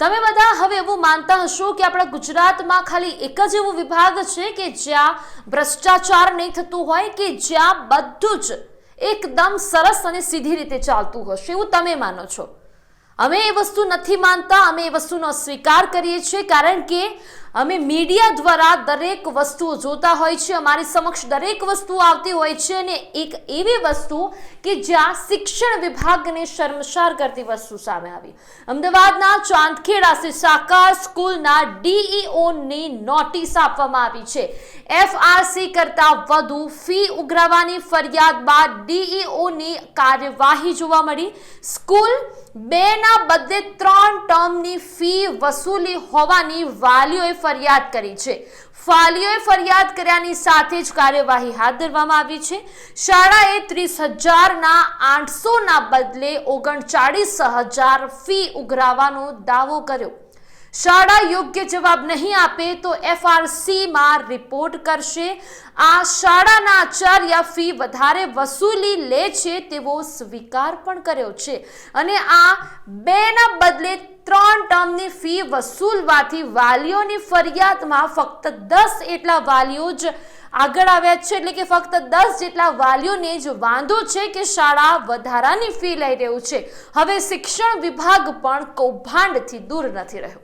તમે બધા હવે એવું માનતા હશો કે આપણા ગુજરાતમાં ખાલી એક જ એવો વિભાગ છે કે જ્યાં ભ્રષ્ટાચાર નહીં થતું હોય, કે જ્યાં બધું જ એકદમ સરસ અને સીધી રીતે ચાલતું હશે એવું તમે માનો છો? અમે એ વસ્તુ નથી માનતા, અમે એ વસ્તુનો સ્વીકાર કરીએ છીએ, કારણ કે અમે મીડિયા દ્વારા દરેક વસ્તુઓ જોતા હોય છે, અમારી સમક્ષ દરેક વસ્તુ આવતી હોય છે, અને એક એવી વસ્તુ કે જ્યાં શિક્ષણ વિભાગને શર્મસાર કરતી વસ્તુ સામે આવી. અમદાવાદના ચાંદખેડા સાકાર સ્કૂલના ડીઈઓની નોટિસ આપવામાં આવી છે. એફઆરસી કરતા વધુ ફી ઉઘરાવવાની ફરિયાદ બાદ ડીઈઓની કાર્યવાહી જોવા મળી. સ્કૂલ 2 ના બદલે 3 ટર્મની ફી વસૂલી હોવાની વાલીઓએ ફરિયાદ કરી છે. વાલીઓએ ફરિયાદ કર્યાની સાથે જ કાર્યવાહી હાથ ધરવામાં આવી છે. શાળાએ 30,000ના 800ના બદલે 39,000 ફી ઉઘરાવવાનો દાવો કર્યો. શાળા યોગ્ય જવાબ નહીં આપે તો એફઆરસીમાં રિપોર્ટ કરશે. આ શાળાના આચાર્ય ફી વધારે વસૂલી લે છે તેવો સ્વીકાર પણ કર્યો છે, અને આ 2 ના બદલે 3 ટર્મની ફી વસૂલવાથી વાલીઓની ફરિયાદમાં ફક્ત 10 એટલા વાલીઓ જ આગળ આવ્યા છે. એટલે કે ફક્ત 10 જેટલા વાલીઓને જ વાંધો છે કે શાળા વધારાની ફી લઈ રહ્યું છે. હવે શિક્ષણ વિભાગ પણ કૌભાંડથી દૂર નથી રહ્યો.